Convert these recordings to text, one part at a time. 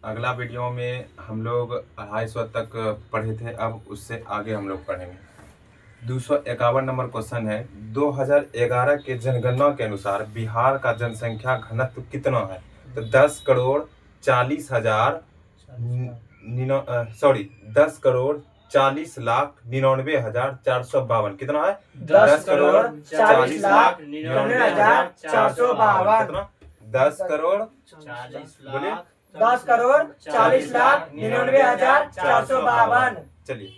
अगला वीडियो में हम लोग 250 तक पढ़े थे, अब उससे आगे हम लोग पढ़ेंगे। 251 नंबर क्वेश्चन है, 2011 के जनगणना के अनुसार बिहार का जनसंख्या घनत्व कितना है? तो 10,40,99,452 कितना है? 10,40,99,452 कितना? 10 करोड़ 10,40,99,452। चलिए,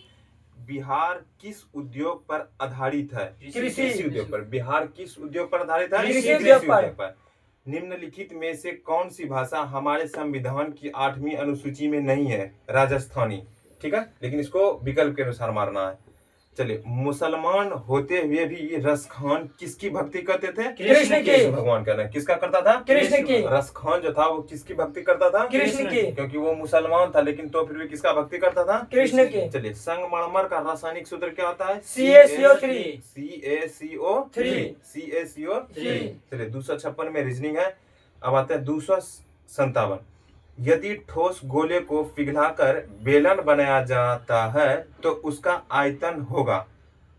बिहार किस उद्योग पर आधारित है? कृषि उद्योग पर। बिहार किस उद्योग पर आधारित है? कृषि उद्योग पर। निम्नलिखित में से कौन सी भाषा हमारे संविधान की 8वीं अनुसूची में नहीं है? राजस्थानी। ठीक है, लेकिन इसको विकल्प के अनुसार मारना है। चलिए, मुसलमान होते हुए भी रस खान किसकी भक्ति करते थे? कृष्ण की। भगवान का। किसका करता था? कृष्ण की। रस खान जो था वो किसकी भक्ति करता था? कृष्ण की। क्योंकि वो मुसलमान था, लेकिन तो फिर भी किसका भक्ति करता था? कृष्ण की। चलिए, संगमरमर का रासायनिक सूत्र क्या होता है? CaCO3। CaCO3। चलिए, 256 में रीजनिंग है। अब आते हैं 257। यदि ठोस गोले को पिघलाकर बेलन बनाया जाता है तो उसका आयतन होगा,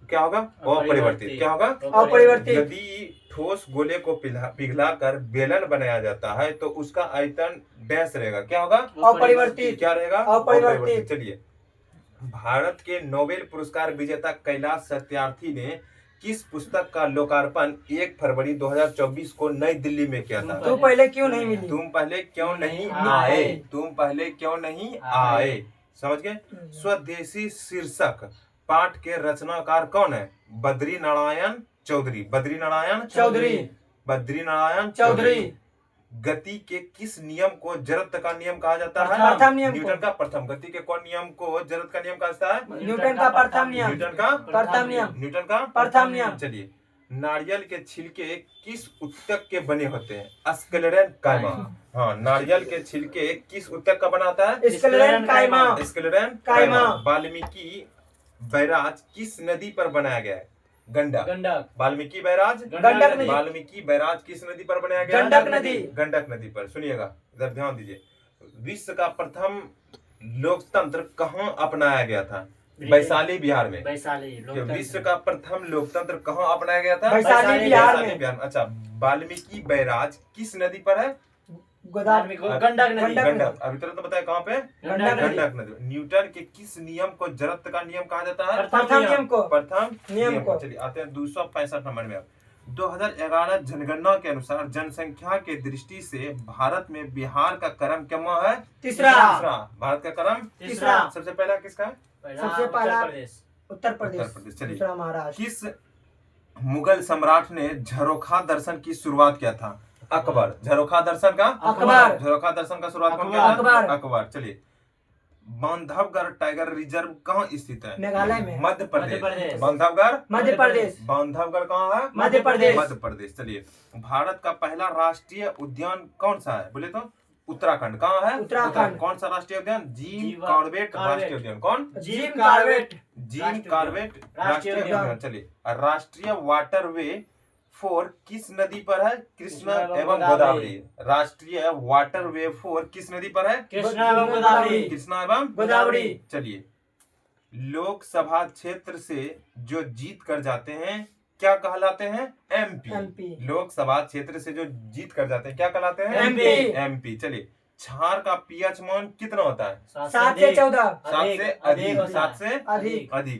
क्या होगा? अपरिवर्तित। क्या होगा? अपरिवर्तित। यदि ठोस गोले को पिघलाकर बेलन बनाया जाता है तो उसका आयतन डैश रहेगा, क्या होगा? अपरिवर्तित। क्या रहेगा? अपरिवर्तित। चलिए, भारत के नोबेल पुरस्कार विजेता कैलाश सत्यार्थी ने किस पुस्तक का लोकार्पण 1 फरवरी 2024 को नई दिल्ली में किया था? तू पहले क्यों नहीं मिली? तुम पहले क्यों नहीं आए? तुम पहले क्यों नहीं आए? समझ गए? स्वदेशी शीर्षक पाठ के रचनाकार कौन है? बद्रीनारायण चौधरी। गति के किस नियम को जड़त्व का नियम कहा जाता है? प्रथम नियम। न्यूटन का प्रथम। गति के कौन नियम को जड़त्व का नियम कहा जाता है? न्यूटन का प्रथम नियम। न्यूटन का प्रथम नियम। न्यूटन का प्रथम नियम। चलिए, नारियल के छिलके किस ऊतक के बने होते हैं? स्क्लेरन कायमा। हाँ, नारियल के छिलके किस ऊतक का बनाता है? स्क्लेरन कायमा। स्क्लेरन कायमा। वाल्मीकि बैराज किस नदी पर बनाया गया है? गंडक। वाल्मीकि बैराज गंडक नदी। वाल्मीकि बैराज किस नदी पर बनाया गया है? गंडक नदी। गंडक नदी पर। सुनिएगा, इधर ध्यान दीजिए। विश्व का प्रथम लोकतंत्र कहाँ अपनाया गया था? वैशाली बिहार में। विश्व का प्रथम लोकतंत्र कहाँ अपनाया गया था? वैशाली बिहार में। अच्छा, वाल्मीकि बैराज किस नदी पर है? गोदावरी। गंडक। अभी तुरंत बताया कहाँ पे? गंडक नदी। न्यूटन के किस नियम को जड़त्व का नियम कहा जाता है? प्रथम नियम को। प्रथम नियम को। चलिए, आते हैं 265 नंबर में। 2011 जनगणना के अनुसार जनसंख्या के दृष्टि से भारत में बिहार का क्रम क्या है? तीसरा। भारत का क्रम तीसरा। सबसे पहला किसका है? सबसे पहला उत्तर प्रदेश। चलिए, दूसरा महाराष्ट्र। किस मुगल सम्राट ने झरोखा दर्शन की शुरुआत किया था? अकबर। झरोखा दर्शन का शुरुआत कौन किया था? अकबर। चलिए, बांधवगढ़ टाइगर रिजर्व कहाँ स्थित है? मेघालय में। मध्य प्रदेश। बांधवगढ़ मध्य प्रदेश। बांधवगढ़ कहाँ है? मध्य प्रदेश। चलिए, भारत का पहला राष्ट्रीय उद्यान कौन सा है? बोले तो उत्तराखंड। कहाँ है? उत्तराखंड। कौन सा राष्ट्रीय उद्यान? जिम कॉर्बेट राष्ट्रीय उद्यान। कौन? जिम कॉर्बेट राष्ट्रीय उद्यान। चलिए, राष्ट्रीय वाटरवे 4 किस नदी पर है? कृष्णा एवं गोदावरी। राष्ट्रीय वाटरवे 4 किस नदी पर है? कृष्णा एवं गोदावरी। चलिए, लोकसभा क्षेत्र से जो जीत कर जाते हैं क्या कहलाते हैं? MP। लोकसभा क्षेत्र से जो जीत कर जाते हैं क्या कहलाते हैं? MP। चलिए, क्षार का pH मान कितना होता है? 7 से 14। 7 से अधिक।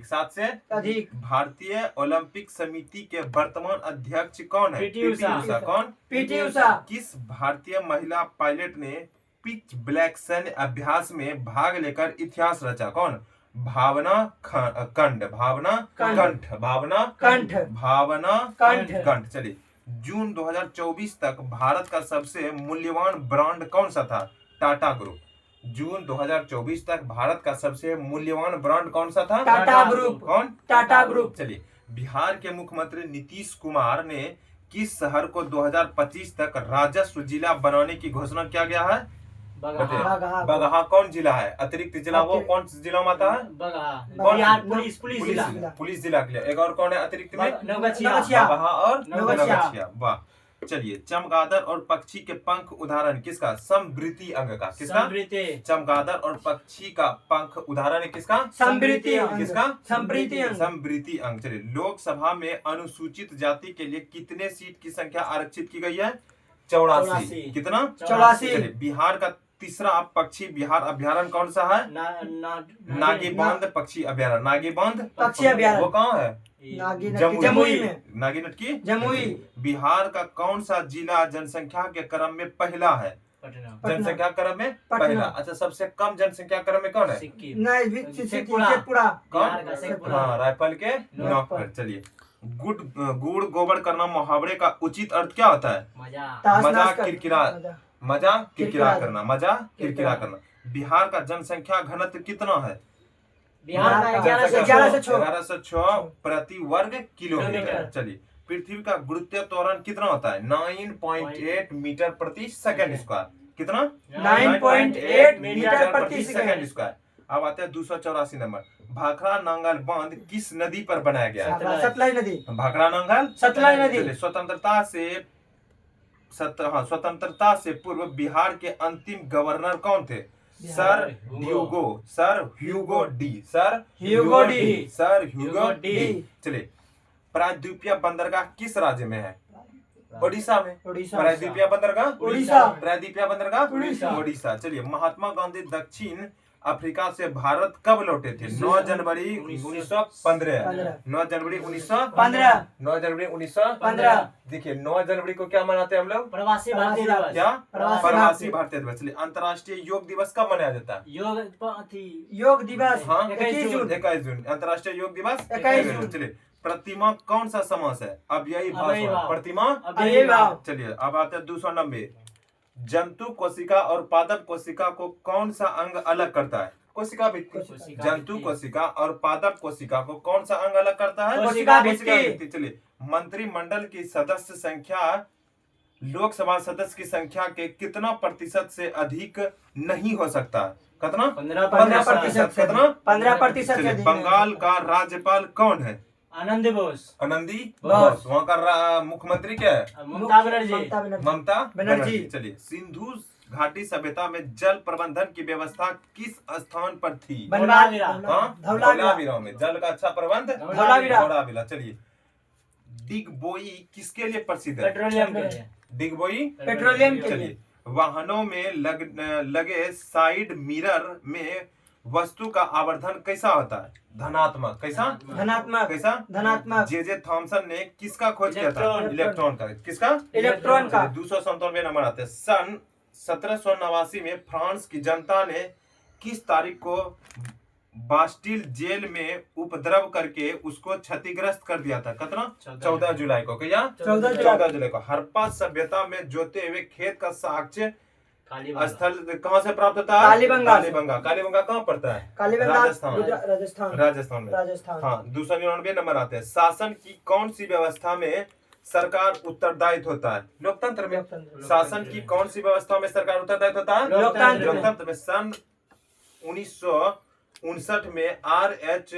7 से अधिक। भारतीय ओलंपिक समिति के वर्तमान अध्यक्ष कौन है? पीटी उषा। कौन? पीटी उषा। किस भारतीय महिला पायलट ने पिच ब्लैक सैन्य अभ्यास में भाग लेकर इतिहास रचा? कौन? भावना कंठ। चलिए, जून 2024 तक भारत का सबसे मूल्यवान ब्रांड कौन सा था? टाटा ग्रुप। जून 2024 तक भारत का सबसे मूल्यवान ब्रांड कौन सा था? टाटा ग्रुप। कौन? टाटा ग्रुप। चलिए, बिहार के मुख्यमंत्री नीतीश कुमार ने किस शहर को 2025 तक राजस्व जिला बनाने की घोषणा किया गया है? बगहा कौन जिला है? अतिरिक्त जिला वो कौन जिला में आता है? पुलिस जिला के लिए। एक और कौन है अतिरिक्त में? नवगछिया। बगहा और नवगछिया। वाह, चलिए, चमगादड़ और पक्षी के पंख उदाहरण किसका? समवृत्ति अंग का। किसका? समवृत्ति। चमगादड़ और पक्षी का पंख उदाहरण है किसका? समवृत्ति अंग। किसका? समवृत्ति अंग। समवृत्ति अंग। चलिए, लोकसभा में अनुसूचित जाति के लिए कितने सीट की संख्या आरक्षित की गई है? 84। कितना? 84। चलिए, बिहार का तीसरा पक्षी बिहार अभ्यारण्य कौन सा है? नागीबांध पक्षी अभ्यारण्य। नागीबांध पक्षी अभ्यारण्य। वो कहाँ है? जमुई में। नागीनट की जमुई। बिहार का कौन सा जिला जनसंख्या के क्रम में पहला है? पटना। जनसंख्या क्रम में पटना। पहला। अच्छा, सबसे कम जनसंख्या क्रम में कौन है? नहीं, कौन? हाँ, रायफल के नोक नोक पर। चलिए, गुड़ गोबर करना मुहावरे का उचित अर्थ क्या होता है? मजाक किरकिरा करना। मजाक किरकिरा करना। बिहार का जनसंख्या घनत्व कितना है? बिहार का 1106 प्रति वर्ग किलोमीटर। चलिए, पृथ्वी का गुरुत्वीय त्वरण कितना होता है? 9.8 मीटर प्रति सेकंड स्क्वायर। कितना? 9.8 मीटर प्रति सेकंड स्क्वायर। अब आते हैं 284 नंबर। भाखड़ा नांगल बांध किस नदी पर बनाया गया है? सतलज नदी। भाखड़ा नांगल सतलज नदी। चलिए, स्वतंत्रता से पूर्व बिहार के अंतिम गवर्नर कौन थे? Sir Hugo de. चलिए, प्रायद्वीपीय बंदरगाह किस राज्य में है? ओडिशा में। प्रायद्वीपीय बंदरगाह उड़ीसा। प्रायद्वीपीय बंदरगाह उड़ीसा। ओडिशा। चलिए, महात्मा गांधी दक्षिण अफ्रीका से भारत कब लौटे थे? 9 जनवरी 1915। 9 जनवरी 1915। 9 जनवरी 1915। देखिए, 9 जनवरी को क्या मनाते हैं हम लोग? प्रवासी भारतीय दिवस। क्या? प्रवासी भारतीय दिवस। चलिए, अंतर्राष्ट्रीय योग दिवस कब मनाया जाता है? योग दिवस। हाँ, 21 जून। 21 जून अंतर्राष्ट्रीय योग दिवस। 21 जून। चलिए, प्रतिमा कौन सा समास है? अव्ययी भाव। प्रतिमा अव्ययी भाव। चलिए, अब आते हैं 290। जंतु कोशिका और पादप कोशिका को कौन सा अंग अलग करता है? कोशिका भित्ति। जंतु कोशिका और पादप कोशिका को कौन सा अंग अलग करता है? कोशिका भित्ति। चलिए, मंत्रिमंडल की सदस्य संख्या लोकसभा सदस्य की संख्या के कितना प्रतिशत से अधिक नहीं हो सकता? कितना? 15%। कितना? 15%। चलिए, बंगाल का राज्यपाल कौन है? आनंदी बोस। बोस। वहाँ का मुख्यमंत्री क्या है? ममता बनर्जी। चलिए, सिंधु घाटी सभ्यता में जल प्रबंधन की व्यवस्था किस स्थान पर थी? धौलावीरा में। जल का अच्छा प्रबंध धौलावीरा। चलिए, डिगबोई किसके लिए प्रसिद्ध है? पेट्रोलियम के लिए। डिगबोई पेट्रोलियम के लिए। चलिए, वाहनों में लगे साइड मिरर में वस्तु का आवर्धन कैसा होता है? धनात्मक। कैसा? धनात्मक। कैसा? धनात्मक। जे थॉमसन ने किसका खोज किया था? इलेक्ट्रॉन का। किसका? इलेक्ट्रॉन का। 297 नंबर आते हैं। सन 1789 में फ्रांस की जनता ने किस तारीख को बास्टिल जेल में उपद्रव करके उसको क्षतिग्रस्त कर दिया था? कितना? 14 जुलाई को। क्या? 14 जुलाई को। हड़प्पा सभ्यता में जोते हुए खेत का साक्ष्य स्थल कहाँ से प्राप्त होता है? कालीबंगा कहाँ पड़ता है? राजस्थान में। हाँ, 299 नंबर आते हैं। शासन की कौन सी व्यवस्था में सरकार उत्तरदायित्व होता है? लोकतंत्र में। शासन की कौन सी व्यवस्था में सरकार उत्तरदायित्व होता है? लोकतंत्र में। सन 1959 में R.H.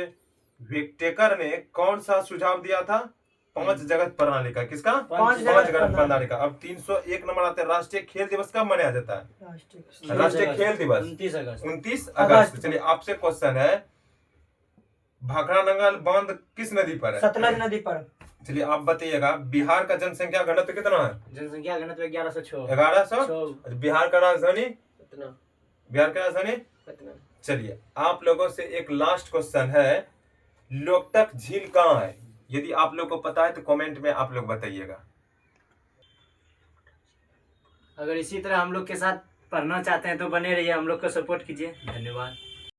विक्टेकर ने कौन सा सुझाव दिया था? 5 जगत प्रणाली का। किसका? 5 जगत प्रणाली का। अब 301 नंबर आते हैं। राष्ट्रीय खेल दिवस कब मनाया जाता है? राष्ट्रीय खेल दिवस 29 अगस्त। चलिए, आपसे क्वेश्चन है, भाखड़ा नांगल बांध किस नदी पर है? सतलज नदी पर। चलिए, आप बताइएगा, बिहार का जनसंख्या घनत्व कितना है? जनसंख्या घनत्व 1106। 1100। बिहार का राजधानी? चलिए, आप लोगों से एक लास्ट क्वेश्चन है, लोकटक झील कहाँ है? यदि आप लोग को पता है तो कमेंट में आप लोग बताइएगा। अगर इसी तरह हम लोग के साथ पढ़ना चाहते हैं तो बने रहिए, हम लोग को सपोर्ट कीजिए। धन्यवाद।